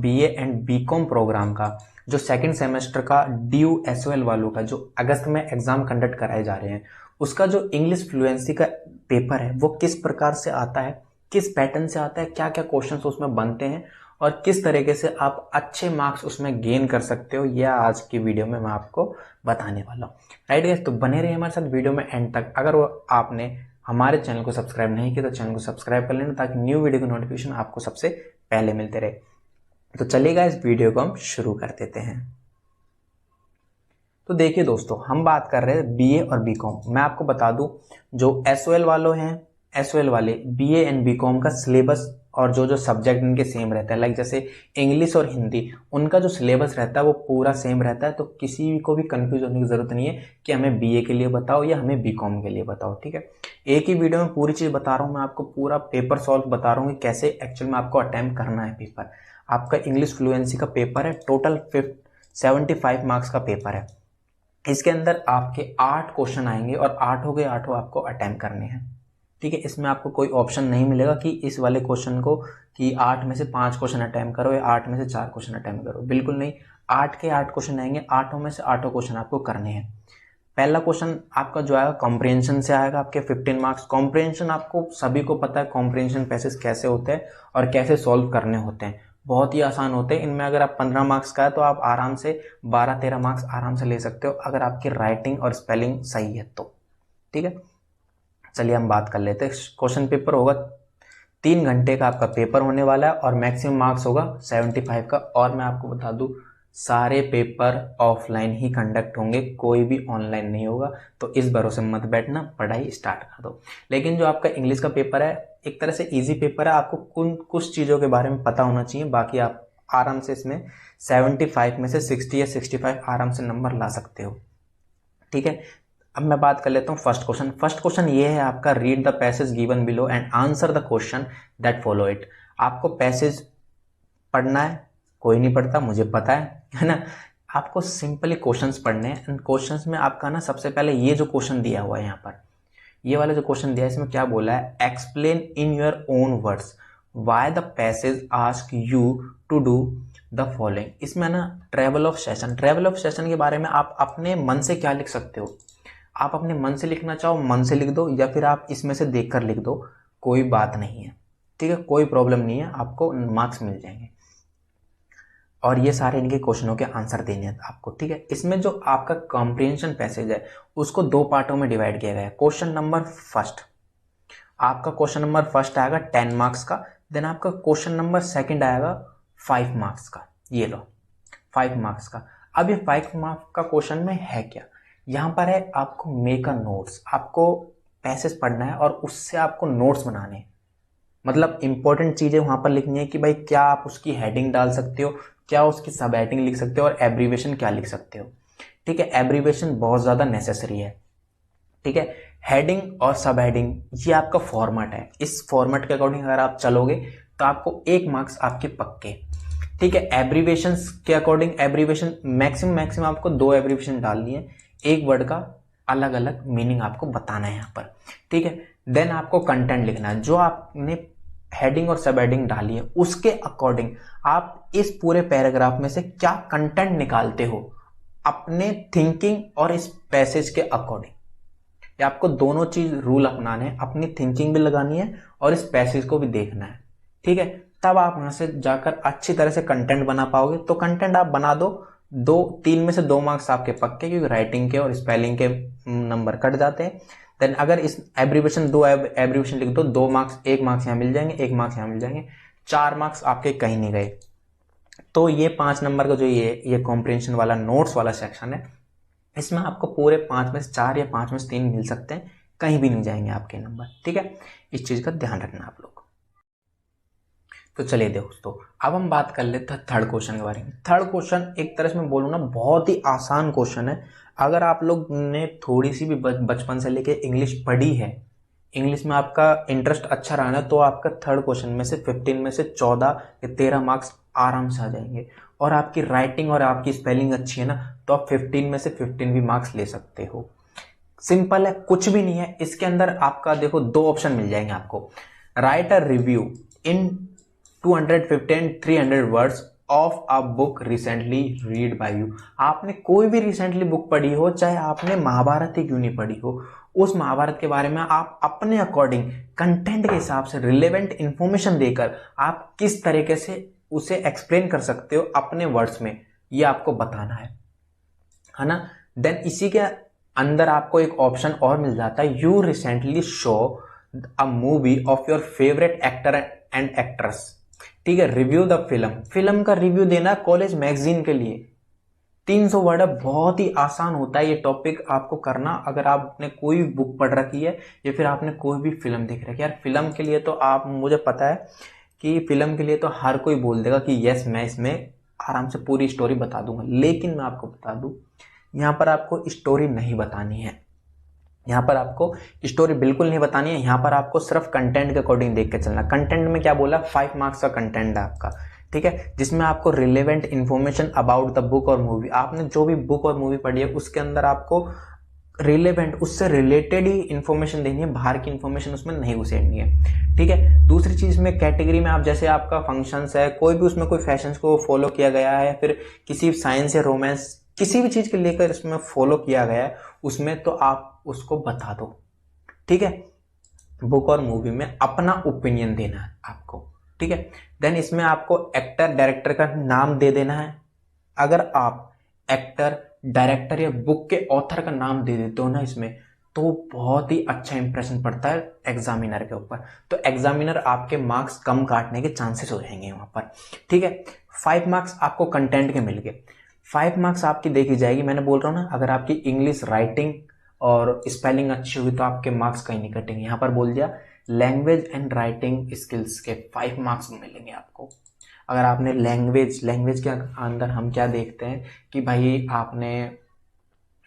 BA and BCom programme का जो second semester का ड्यू एसओएल वालों का जो अगस्त में एग्जाम कंडक्ट कराए जा रहे हैं, उसका जो इंग्लिश फ्लुएंसी का पेपर है वो किस प्रकार से आता है, किस पैटर्न से आता है, क्या क्या क्वेश्चंस उसमें बनते हैं और किस तरीके से आप अच्छे मार्क्स उसमें गेन कर सकते हो, यह आज की वीडियो में मैं आपको बताने वाला हूँ। राइट गाइस, तो बने रहिए हमारे साथ वीडियो में एंड तक। अगर वो आपने हमारे चैनल को सब्सक्राइब नहीं किया तो चैनल को सब्सक्राइब कर लेना ताकि न्यू वीडियो की नोटिफिकेशन आपको सबसे पहले मिलते रहे। तो चलिएगा इस वीडियो को हम शुरू कर देते हैं। तो देखिए दोस्तों, हम बात कर रहे हैं बीए और बीकॉम। मैं आपको बता दूं, जो एसओएल वालों हैं, एसओएल वाले बीए एंड बीकॉम का सिलेबस और जो जो सब्जेक्ट इनके सेम रहता है, लाइक जैसे इंग्लिश और हिंदी, उनका जो सिलेबस रहता है वो पूरा सेम रहता है। तो किसी को भी कंफ्यूज होने की जरूरत नहीं है कि हमें बीए के लिए बताओ या हमें बीकॉम के लिए बताओ। ठीक है, एक ही वीडियो में पूरी चीज बता रहा हूँ मैं आपको, पूरा पेपर सॉल्व बता रहा हूँ कि कैसे एक्चुअल में आपको अटेम्प्ट करना है पेपर। आपका इंग्लिश फ्लुएंसी का पेपर है, टोटल 75 मार्क्स का पेपर है। इसके अंदर आपके 8 क्वेश्चन आएंगे और आठों के आठों आपको अटेम्प्ट करने हैं। ठीक है, इसमें आपको कोई ऑप्शन नहीं मिलेगा कि इस वाले क्वेश्चन को कि 8 में से 5 क्वेश्चन अटेम्प्ट करो या 8 में से 4 क्वेश्चन अटेम्प्ट करो, बिल्कुल नहीं। 8 के 8 क्वेश्चन आएंगे, आठों में से आठों क्वेश्चन आपको करने हैं। पहला क्वेश्चन आपका जो आएगा कॉम्प्रिहेंशन से आएगा, आपके 15 मार्क्स। कॉम्प्रिहेंशन आपको सभी को पता है कॉम्प्रिहेंशन पैसेज कैसे होते हैं और कैसे सॉल्व करने होते हैं, बहुत ही आसान होते हैं। इनमें अगर आप 15 मार्क्स का है तो आप आराम से 12-13 मार्क्स आराम से ले सकते हो अगर आपकी राइटिंग और स्पेलिंग सही है तो। ठीक है, चलिए हम बात कर लेते हैं। क्वेश्चन पेपर होगा 3 घंटे का आपका पेपर होने वाला है और मैक्सिमम मार्क्स होगा 75 का। और मैं आपको बता दूं, सारे पेपर ऑफलाइन ही कंडक्ट होंगे, कोई भी ऑनलाइन नहीं होगा। तो इस भरोसे मत बैठना, पढ़ाई स्टार्ट कर दो। लेकिन जो आपका इंग्लिश का पेपर है एक तरह से इजी पेपर है, आपको कुछ चीज़ों के बारे में पता होना चाहिए, बाकी आप आराम से इसमें 75 में से 60 या 65 आराम से नंबर ला सकते हो। ठीक है, अब मैं बात कर लेता हूँ फर्स्ट क्वेश्चन। फर्स्ट क्वेश्चन ये है आपका, read the passage given below and answer the question that follow it. आपको पैसेज पढ़ना है, कोई नहीं पढ़ता, मुझे पता है ना। आपको सिंपली क्वेश्चंस पढ़ने हैं। क्वेश्चंस में आपका ना सबसे पहले ये जो क्वेश्चन दिया हुआ है यहाँ पर, ये वाला जो क्वेश्चन दिया है, इसमें क्या बोला है, explain in your own words why the passage ask you to do the following. इसमें ना travel of session, travel of session के बारे में आप अपने मन से क्या लिख सकते हो। आप अपने मन से लिखना चाहो मन से लिख दो, या फिर आप इसमें से देखकर लिख दो, कोई बात नहीं है। ठीक है, कोई प्रॉब्लम नहीं है, आपको मार्क्स मिल जाएंगे। और ये सारे इनके क्वेश्चनों के आंसर देने हैं आपको। ठीक है, इसमें जो आपका कॉम्प्रिहेंशन पैसेज है उसको 2 पार्टों में डिवाइड किया गया है। क्वेश्चन नंबर फर्स्ट, आपका क्वेश्चन नंबर फर्स्ट आएगा 10 मार्क्स का। देन आपका क्वेश्चन नंबर सेकंड आएगा 5 मार्क्स का। ये लो 5 मार्क्स का। अब ये 5 मार्क्स का क्वेश्चन में है क्या, यहाँ पर है आपको मेक अ नोट्स। आपको पैसेज पढ़ना है और उससे आपको नोट्स बनाने हैं, मतलब इंपॉर्टेंट चीजें वहां पर लिखनी है कि भाई क्या आप उसकी हेडिंग डाल सकते हो, क्या उसकी सब हेडिंग लिख सकते हो और एब्रीवेशन क्या लिख सकते हो। ठीक है, एब्रीवेशन बहुत ज्यादा नेसेसरी है। ठीक है, हेडिंग और सब हेडिंग ये आपका फॉर्मेट है, इस फॉर्मेट के अकॉर्डिंग अगर आप चलोगे तो आपको 1 मार्क्स आपके पक्के। ठीक है, एब्रीवेशन के अकॉर्डिंग एब्रीवेशन मैक्सिमम आपको 2 एब्रीवेशन डालनी है, एक वर्ड का अलग अलग मीनिंग आपको बताना है यहाँ पर। ठीक है, देन आपको कंटेंट लिखना है, जो आपने हेडिंग और सब हेडिंग डाली है उसके अकॉर्डिंग आप इस पूरे पैराग्राफ में से क्या कंटेंट निकालते हो अपने थिंकिंग और इस पैसेज के अकॉर्डिंग। ये आपको दोनों चीज रूल अपनाने हैं, अपनी थिंकिंग भी लगानी है और इस पैसेज को भी देखना है। ठीक है, तब आप वहां से जाकर अच्छी तरह से कंटेंट बना पाओगे। तो कंटेंट आप बना दो, 3 में से 2 मार्क्स आपके पक्के, क्योंकि राइटिंग के और स्पेलिंग के नंबर कट जाते हैं। देन अगर इस एब्रीवेशन 2 एब्रीवेशन लिख दो, 2 मार्क्स, 1 मार्क्स यहाँ मिल जाएंगे, 1 मार्क्स यहाँ मिल जाएंगे, 4 मार्क्स आपके कहीं नहीं गए। तो ये 5 नंबर का जो ये कॉम्प्रिहेंशन वाला नोट्स वाला सेक्शन है, इसमें आपको पूरे 5 में से 4 या 5 में से 3 मिल सकते हैं, कहीं भी नहीं जाएंगे आपके नंबर। ठीक है, इस चीज का ध्यान रखना आप लोग। तो चलिए दोस्तों, अब हम बात कर लेते हैं थर्ड क्वेश्चन के बारे में। थर्ड क्वेश्चन एक तरह से मैं बोलूँ ना, बहुत ही आसान क्वेश्चन है। अगर आप लोग ने थोड़ी सी भी बचपन से लेके इंग्लिश पढ़ी है, इंग्लिश में आपका इंटरेस्ट अच्छा रहा है, तो आपका थर्ड क्वेश्चन में से 15 में से 14 या 13 मार्क्स आराम से आ जाएंगे। और आपकी राइटिंग और आपकी स्पेलिंग अच्छी है ना, तो आप 15 में से 15 भी मार्क्स ले सकते हो। सिंपल है, कुछ भी नहीं है। इसके अंदर आपका देखो 2 ऑप्शन मिल जाएंगे आपको, right a review in 250 and 300 words of a book recently read by you. आपने कोई भी रिसेंटली बुक पढ़ी हो, चाहे आपने महाभारत ही क्यों नहीं पढ़ी हो, उस महाभारत के बारे में आप अपने अकॉर्डिंग कंटेंट के हिसाब से रिलेवेंट इंफॉर्मेशन देकर आप किस तरीके से उसे एक्सप्लेन कर सकते हो अपने वर्ड्स में, ये आपको बताना है ना। देन इसी के अंदर आपको एक ऑप्शन और मिल जाता है, you recently show a movie of your favourite actor and actress. ठीक है, रिव्यू द फिल्म, फिल्म का रिव्यू देना कॉलेज मैगजीन के लिए। 300 वर्ड है, बहुत ही आसान होता है ये टॉपिक आपको करना, अगर आपने कोई भी बुक पढ़ रखी है या फिर आपने कोई भी फिल्म देख रखी है। यार फिल्म के लिए तो आप, मुझे पता है कि फिल्म के लिए तो हर कोई बोल देगा कि यस मैं इसमें आराम से पूरी स्टोरी बता दूंगा, लेकिन मैं आपको बता दूं यहाँ पर आपको स्टोरी नहीं बतानी है, यहाँ पर आपको स्टोरी बिल्कुल नहीं बतानी है। यहाँ पर आपको सिर्फ कंटेंट के अकॉर्डिंग देख के चलना। कंटेंट में क्या बोला, 5 मार्क्स का कंटेंट है आपका, ठीक है, जिसमें आपको relevant information about the book और मूवी, आपने जो भी बुक और मूवी पढ़ी है उसके अंदर आपको रिलेवेंट, उससे रिलेटेड ही इंफॉर्मेशन देनी है, बाहर की इंफॉर्मेशन उसमें नहीं घुसेड़नी है। ठीक है, दूसरी चीज में कैटेगरी में आप, जैसे आपका फंक्शंस है, कोई भी उसमें कोई फैशंस को फॉलो किया गया है, फिर किसी साइंस या रोमांस किसी भी चीज के लेकर इसमें फॉलो किया गया है, उसमें तो आप उसको बता दो। ठीक है, बुक और मूवी में अपना ओपिनियन देना है आपको। ठीक है, देन इसमें आपको एक्टर डायरेक्टर का नाम दे देना है। अगर आप एक्टर डायरेक्टर या बुक के ऑथर का नाम दे देते हो ना इसमें, तो बहुत ही अच्छा इंप्रेशन पड़ता है एग्जामिनर के ऊपर, तो एग्जामिनर आपके मार्क्स कम काटने के चांसेस हो जाएंगे वहां पर। ठीक है, 5 मार्क्स आपको कंटेंट के मिल गए। 5 मार्क्स आपकी देखी जाएगी, मैंने बोल रहा हूं ना, अगर आपकी इंग्लिश राइटिंग और स्पेलिंग अच्छी होगी तो आपके मार्क्स कहीं नहीं कटेंगे। यहां पर बोल दिया लैंग्वेज एंड राइटिंग स्किल्स के 5 मार्क्स मिलेंगे आपको। अगर आपने लैंग्वेज के अंदर हम क्या देखते हैं कि भाई आपने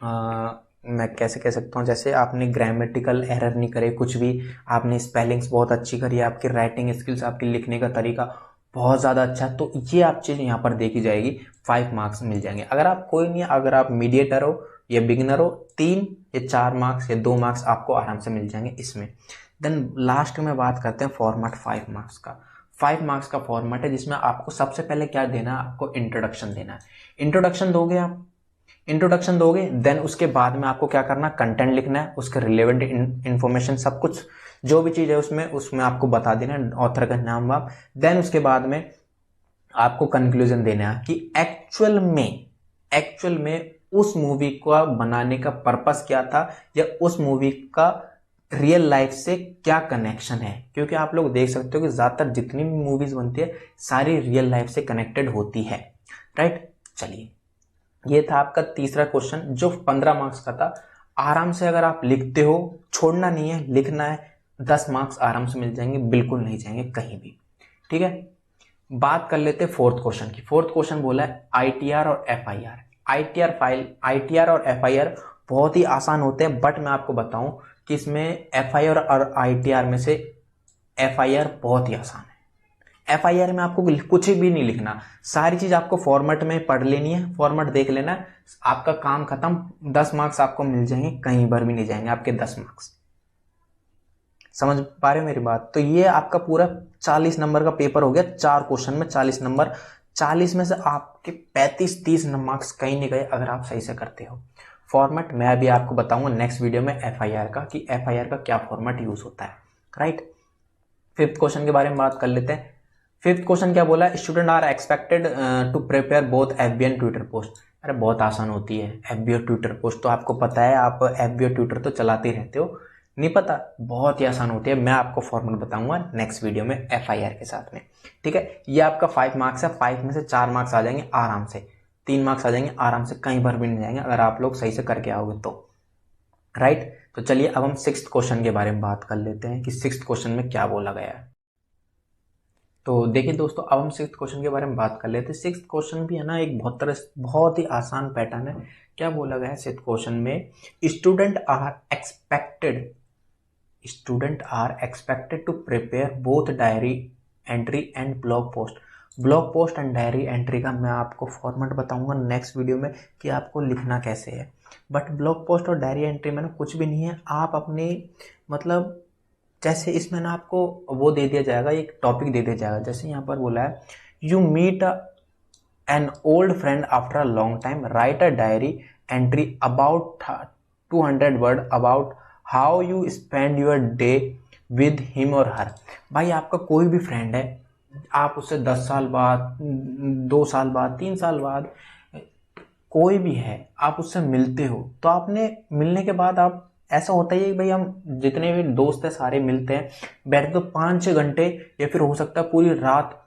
मैं कैसे कह सकता हूँ, जैसे आपने ग्रामेटिकल एरर नहीं करे, कुछ भी आपने स्पेलिंग्स बहुत अच्छी करी, आपकी राइटिंग स्किल्स, आपकी लिखने का तरीका बहुत ज़्यादा अच्छा, तो ये आप चीज़ यहाँ पर देखी जाएगी, 5 मार्क्स मिल जाएंगे। अगर आप कोई नहीं, अगर आप मीडिएटर हो या बिगिनर हो, 3 या 4 मार्क्स या 2 मार्क्स आपको आराम से मिल जाएंगे इसमें। देन लास्ट में बात करते हैं फॉर्मेट 5 मार्क्स का। 5 मार्क्स का फॉर्मेट है जिसमें आपको सबसे पहले क्या देना है, आपको इंट्रोडक्शन देना है। इंट्रोडक्शन दोगे आप, इंट्रोडक्शन दोगे, देन उसके बाद में आपको क्या करना, कंटेंट लिखना है, उसके रिलेवेंट इंफॉर्मेशन सब कुछ जो भी चीज़ है उसमें आपको बता देना है, ऑथर का नाम वाम। देन उसके बाद में आपको कंक्लूजन देना है कि एक्चुअल में उस मूवी को बनाने का पर्पस क्या था, या उस मूवी का रियल लाइफ से क्या कनेक्शन है। क्योंकि आप लोग देख सकते हो कि ज्यादातर जितनी भी मूवीज बनती है सारी रियल लाइफ से कनेक्टेड होती है, राइट। चलिए, ये था आपका तीसरा क्वेश्चन जो 15 मार्क्स का था। आराम से अगर आप लिखते हो, छोड़ना नहीं है, लिखना है, 10 मार्क्स आराम से मिल जाएंगे, बिल्कुल नहीं जाएंगे कहीं भी। ठीक है, बात कर लेते हैं फोर्थ क्वेश्चन की। फोर्थ क्वेश्चन बोला है आईटीआर और एफआईआर। आईटीआर और एफआईआर बहुत ही आसान होते हैं, बट मैं आपको बताऊं कि इसमें एफआईआर और आईटीआर में से एफआईआर बहुत ही आसान है। एफआईआर में आपको कुछ भी नहीं लिखना, सारी चीज आपको फॉर्मेट में पढ़ लेनी है, फॉर्मेट देख लेना है, आपका काम खत्म। 10 मार्क्स आपको मिल जाएंगे, कहीं बार भी नहीं जाएंगे आपके 10 मार्क्स। समझ पा रहे हो मेरी बात? तो ये आपका पूरा 40 नंबर का पेपर हो गया, 4 क्वेश्चन में 40 नंबर। 40 में से आपके 35-30 मार्क्स कहीं नहीं गए अगर आप सही से करते हो। फॉर्मेट मैं अभी आपको बताऊंगा नेक्स्ट वीडियो में एफआईआर का, कि एफआईआर का क्या फॉर्मेट यूज होता है, राइट। फिफ्थ क्वेश्चन के बारे में बात कर लेते हैं। फिफ्थ क्वेश्चन क्या बोला, student are expected to prepare both FB and Twitter post. अरे बहुत आसान होती है एफबी और ट्विटर पोस्ट, तो आपको पता है, आप एफबी और ट्विटर तो चलाते ही रहते हो, नहीं पता, बहुत ही आसान होती है। मैं आपको फॉर्मेट बताऊंगा नेक्स्ट वीडियो में एफआईआर के साथ में, ठीक है। ये आपका 5 मार्क्स है, 5 में से 4 मार्क्स आ जाएंगे आराम से, 3 मार्क्स आ जाएंगे आराम से, कहीं पर भी नहीं जाएंगे अगर आप लोग सही से करके आओगे तो, राइट। तो चलिए अब हम 6th क्वेश्चन के बारे में बात कर लेते हैं कि 6th क्वेश्चन में क्या बोला गया है। तो देखिए दोस्तों, अब हम 6th क्वेश्चन के बारे में बात कर लेते हैं। 6th क्वेश्चन भी है ना एक बहुत ही आसान पैटर्न है। क्या बोला गया है 6th क्वेश्चन में, student are expected to prepare both diary entry and blog post. Blog post and diary entry का मैं आपको फॉर्मेट बताऊंगा नेक्स्ट वीडियो में कि आपको लिखना कैसे है। बट ब्लॉग पोस्ट और डायरी एंट्री में ना कुछ भी नहीं है, आप अपने मतलब जैसे इसमें ना आपको वो दे दिया जाएगा, एक टॉपिक दे दिया जाएगा। जैसे यहाँ पर बोला है you meet an old friend after a long time, write a diary entry about 200 word about how you spend your day with him और हर। भाई आपका कोई भी फ्रेंड है, आप उससे 10 साल बाद, 2 साल बाद, 3 साल बाद, कोई भी है, आप उससे मिलते हो, तो आपने मिलने के बाद आप, ऐसा होता ही है भाई, हम जितने भी दोस्त हैं सारे मिलते हैं, बैठते तो 5-6 घंटे या फिर हो सकता है पूरी रात,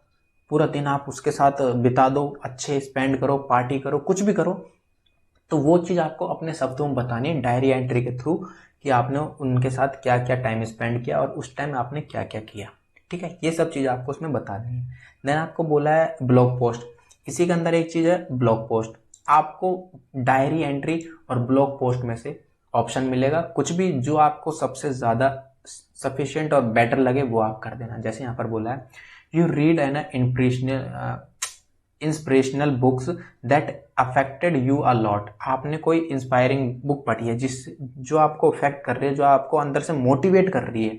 पूरा दिन आप उसके साथ बिता दो, अच्छे स्पेंड करो, पार्टी करो, कुछ भी करो। तो वो चीज़ आपको अपने शब्दों में बतानी है डायरी एंट्री के थ्रू कि आपने उनके साथ क्या क्या टाइम स्पेंड किया और उस टाइम आपने क्या क्या किया। ठीक है, ये सब चीज़ आपको उसमें बतानी है। देन आपको बोला है ब्लॉग पोस्ट, इसी के अंदर एक चीज़ है ब्लॉग पोस्ट। आपको डायरी एंट्री और ब्लॉग पोस्ट में से ऑप्शन मिलेगा, कुछ भी जो आपको सबसे ज़्यादा सफिशिएंट और बेटर लगे वो आप कर देना। जैसे यहाँ पर बोला है you read N inspirational books that affected you a lot. आपने कोई इंस्पायरिंग बुक पढ़ी है जिस जो आपको अफेक्ट कर रही है, जो आपको अंदर से मोटिवेट कर रही है।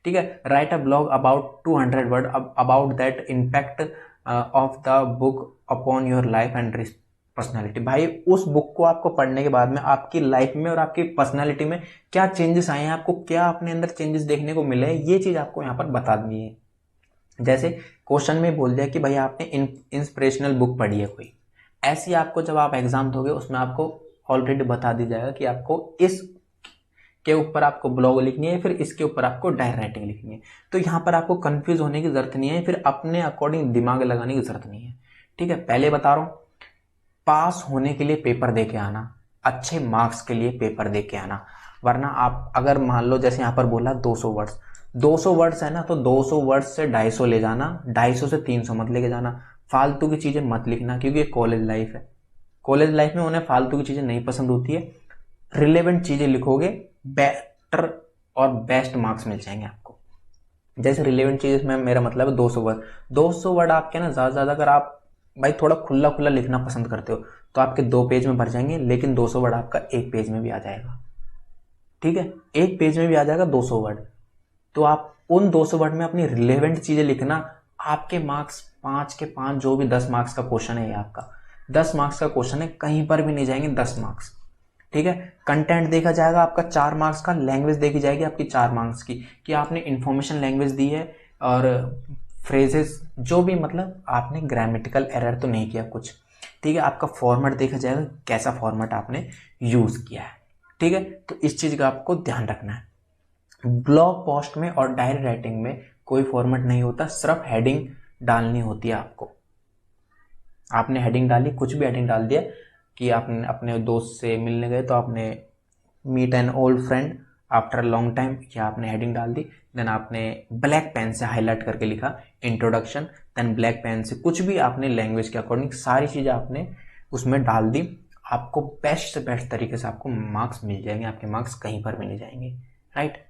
ठीक है, right a blog about 200 word about that impact of the book upon your life and personality. भाई उस बुक को आपको पढ़ने के बाद में आपकी लाइफ में और आपकी पर्सनैलिटी में क्या चेंजेस आए हैं, आपको क्या अपने अंदर चेंजेस देखने को मिले हैं, ये चीज़ आपको यहाँ पर बता देनी है। जैसे क्वेश्चन में बोल दिया कि भाई आपने इंस्पिरेशनल बुक पढ़ी है कोई, ऐसी आपको जब आप एग्जाम दोगे उसमें आपको ऑलरेडी बता दी जाएगा कि आपको इस के ऊपर आपको ब्लॉग लिखनी है, फिर इसके ऊपर आपको डायरी राइटिंग लिखनी है। तो यहाँ पर आपको कंफ्यूज होने की जरूरत नहीं है, फिर अपने अकॉर्डिंग दिमाग लगाने की जरूरत नहीं है। ठीक है, पहले बता रहा हूँ, पास होने के लिए पेपर दे के आना, अच्छे मार्क्स के लिए पेपर दे के आना, वरना आप अगर मान लो जैसे यहाँ पर बोला 200 वर्ड्स, 200 वर्ड्स है ना, तो 200 वर्ड्स से 250 ले जाना, 250 से 300 मत लेके जाना। फालतू की चीजें मत लिखना, क्योंकि ये कॉलेज लाइफ है, कॉलेज लाइफ में उन्हें फालतू की चीजें नहीं पसंद होती है। रिलेवेंट चीजें लिखोगे, बेटर और बेस्ट मार्क्स मिल जाएंगे आपको। जैसे रिलेवेंट चीजें में मेरा मतलब है 200 वर्ड, 200 वर्ड आपके ना ज्यादा ज्यादा, अगर आप भाई थोड़ा खुला खुला लिखना पसंद करते हो तो आपके 2 पेज में भर जाएंगे, लेकिन 200 वर्ड आपका 1 पेज में भी आ जाएगा। ठीक है, 1 पेज में भी आ जाएगा 200 वर्ड। तो आप उन 200 वर्ड में अपनी रिलेवेंट चीजें लिखना, आपके मार्क्स 5 के 5, जो भी 10 मार्क्स का क्वेश्चन है, ये आपका 10 मार्क्स का क्वेश्चन है, कहीं पर भी नहीं जाएंगे 10 मार्क्स। ठीक है, कंटेंट देखा जाएगा आपका 4 मार्क्स का, लैंग्वेज देखी जाएगी आपकी 4 मार्क्स की, कि आपने इंफॉर्मेशन लैंग्वेज दी है, और फ्रेजेस जो भी, मतलब आपने ग्रामेटिकल एरर तो नहीं किया कुछ। ठीक है, आपका फॉर्मेट देखा जाएगा, कैसा फॉर्मेट आपने यूज किया है। ठीक है, तो इस चीज का आपको ध्यान रखना है। ब्लॉग पोस्ट में और डायरी राइटिंग में कोई फॉर्मेट नहीं होता, सिर्फ हेडिंग डालनी होती है आपको। आपने हेडिंग डाली, कुछ भी हेडिंग डाल दिया कि आपने अपने दोस्त से मिलने गए तो आपने meet an old friend after long time, या आपने हेडिंग डाल दी। देन आपने ब्लैक पेन से हाईलाइट करके लिखा इंट्रोडक्शन, देन ब्लैक पेन से कुछ भी आपने लैंग्वेज के अकॉर्डिंग सारी चीज़ें आपने उसमें डाल दी। आपको बेस्ट से बेस्ट तरीके से आपको मार्क्स मिल जाएंगे, आपके मार्क्स कहीं पर भी नहीं जाएंगे। राइट।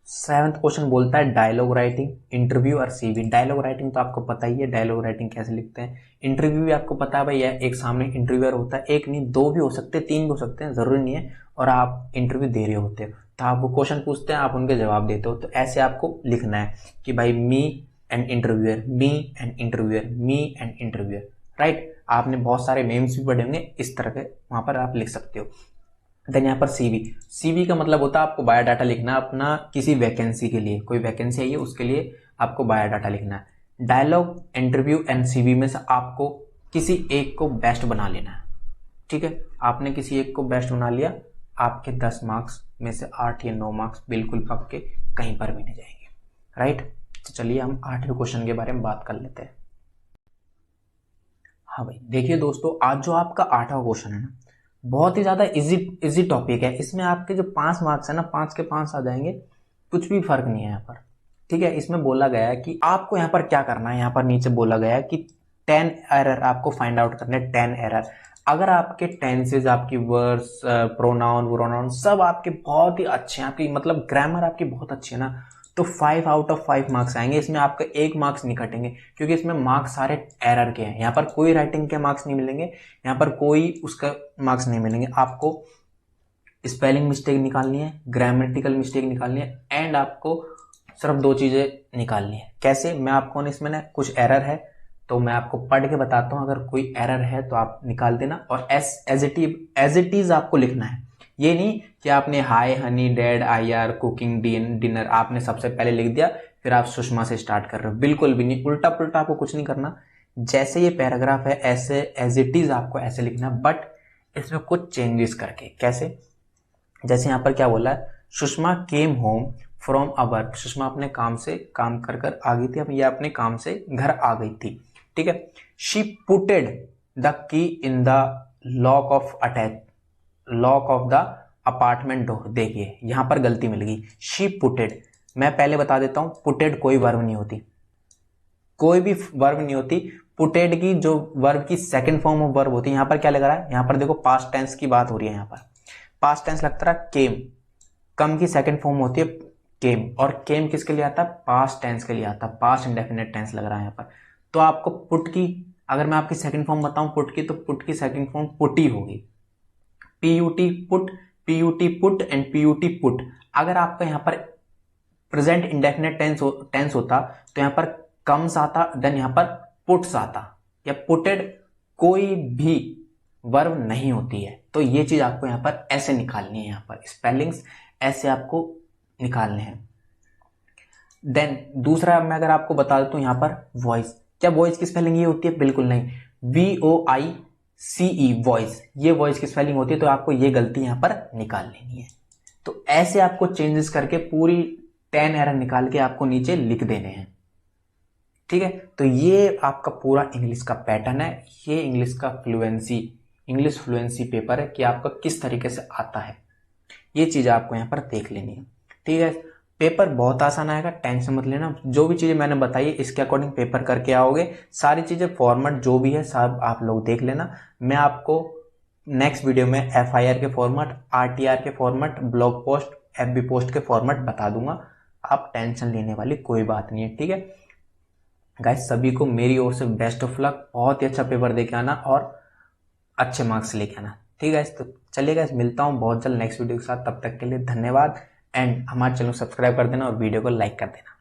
7th क्वेश्चन बोलता है डायलॉग राइटिंग, इंटरव्यू और सीवी। डायलॉग राइटिंग तो आपको पता ही है, डायलॉग राइटिंग कैसे लिखते हैं। इंटरव्यू भी आपको पता है भाई, एक सामने इंटरव्यूअर होता है, एक नहीं 2 भी हो सकते हैं, 3 भी हो सकते हैं, जरूरी नहीं है, और आप इंटरव्यू दे रहे होते हो, तो आप वो क्वेश्चन पूछते हैं, आप उनके जवाब देते हो। तो ऐसे आपको लिखना है कि भाई me and interviewer, me and interviewer, me and interviewer. Right, आपने बहुत सारे मेम्स भी पढ़े होंगे, इस तरह के वहां पर आप लिख सकते हो। देन यहाँ पर सीवी, सीवी का मतलब होता है आपको बायोडाटा लिखना अपना किसी वैकेंसी के लिए, कोई वैकेंसी आई है उसके लिए आपको बायोडाटा लिखना है। डायलॉग, इंटरव्यू एंड सीवी में से आपको किसी एक को बेस्ट बना लेना है। ठीक है, आपने किसी एक को बेस्ट बना लिया, आपके 10 मार्क्स में से 8 या 9 मार्क्स बिल्कुल पक्के, कहीं पर भी नहीं जाएंगे। राइट, तो चलिए हम 8वें क्वेश्चन के बारे में बात कर लेते हैं। हाँ भाई देखिए दोस्तों, आज जो आपका 8वां क्वेश्चन है ना, बहुत ही ज्यादा इजी टॉपिक है। इसमें आपके जो 5 मार्क्स है ना, 5 के 5 आ जाएंगे, कुछ भी फर्क नहीं है यहाँ पर। ठीक है, इसमें बोला गया है कि आपको यहाँ पर क्या करना है। यहाँ पर नीचे बोला गया है कि 10 एरर आपको फाइंड आउट करने, 10 एरर। अगर आपके टेंसेज, आपकी वर्ड्स, प्रोनाउन सब आपके बहुत ही अच्छे हैं, आपकी मतलब ग्रामर आपकी बहुत अच्छी है ना, तो 5 आउट ऑफ 5 मार्क्स आएंगे। इसमें आपका 1 मार्क्स नहीं कटेंगे, क्योंकि इसमें मार्क्स सारे एरर के हैं। यहाँ पर कोई राइटिंग के मार्क्स नहीं मिलेंगे, यहाँ पर कोई उसका मार्क्स नहीं मिलेंगे। आपको स्पेलिंग मिस्टेक निकालनी है, ग्रामेटिकल मिस्टेक निकालनी है, एंड आपको सिर्फ 2 चीजें निकालनी है। कैसे, मैं आपको इसमें ना कुछ एरर है तो मैं आपको पढ़ के बताता हूँ, अगर कोई एरर है तो आप निकाल देना। और एज इट इज आपको लिखना है, ये नहीं कि आपने hi honey dad I are cooking dinner आपने सबसे पहले लिख दिया फिर आप सुषमा से स्टार्ट कर रहे हो, बिल्कुल भी नहीं, उल्टा पुल्टा आपको कुछ नहीं करना। जैसे ये पैराग्राफ है ऐसे एज इट इज आपको ऐसे लिखना, बट इसमें कुछ चेंजेस करके। कैसे? जैसे यहाँ पर क्या बोला है, Sushma came home from a work, Sushma अपने काम से काम कर कर आ गई थी, अब ये अपने काम से घर आ गई थी, ठीक है। She putted the key in the lock of attach lock of the apartment door. देखिए यहां पर गलती मिल गई, शी पुटेड। मैं पहले बता देता हूं, पुटेड कोई वर्ब नहीं होती, कोई भी वर्ब नहीं होती। पुटेड की जो वर्ब की सेकंड फॉर्म ऑफ वर्ब होती है, यहां पर क्या लग रहा है, यहां पर देखो पास्ट टेंस की बात हो रही है, यहां पर पास्ट टेंस लगता है केम, कम की सेकंड फॉर्म होती है केम, और केम किसके लिए आता है, पास्ट टेंस के लिए आता है, पास्ट इंडेफिनिट टेंस लग रहा है यहाँ पर। तो आपको पुट की, अगर मैं आपकी सेकंड फॉर्म बताऊं पुट की, तो पुट की सेकंड फॉर्म पुटी होगी, PUT put, PUT put and PUT put. अगर आपका यहाँ पर प्रेजेंट इंडेफिनिट टेंस होता तो यहाँ पर कम्स आता, देन यहाँ पर पुट्स आता, या पुटेड कोई भी वर्ब नहीं होती है। तो ये चीज आपको यहाँ पर ऐसे निकालनी है, यहाँ पर स्पेलिंग्स ऐसे आपको निकालने हैं। देन दूसरा मैं अगर आपको बता देता हूं, यहाँ पर वॉइस, क्या वॉइस की स्पेलिंग ये होती है, बिल्कुल नहीं, VOICE वॉइस, ये वॉइस की स्पेलिंग होती है, तो आपको ये गलती यहाँ पर निकाल लेनी है। तो ऐसे आपको चेंजेस करके पूरी 10 एरर निकाल के आपको नीचे लिख देने हैं, ठीक है। तो ये आपका पूरा इंग्लिश का पैटर्न है, ये इंग्लिश फ्लुएंसी पेपर है कि आपका किस तरीके से आता है, ये चीज आपको यहाँ पर देख लेनी है, ठीक है। पेपर बहुत आसान आएगा, टेंशन मत लेना, जो भी चीजें मैंने बताई इसके अकॉर्डिंग पेपर करके आओगे, सारी चीजें फॉर्मेट जो भी है सब आप लोग देख लेना। मैं आपको नेक्स्ट वीडियो में FIR के फॉर्मेट, RTR के format, blog post, FB post के फॉर्मेट बता दूंगा, आप टेंशन लेने वाली कोई बात नहीं है, ठीक है। गाइस सभी को मेरी ओर से बेस्ट ऑफ लक, बहुत ही अच्छा पेपर देके आना और अच्छे मार्क्स लेके आना, ठीक है। तो चलिए गाइस, मिलता हूँ बहुत जल्द नेक्स्ट वीडियो के साथ, तब तक के लिए धन्यवाद। एंड हमारे चैनल को सब्सक्राइब कर देना और वीडियो को लाइक कर देना।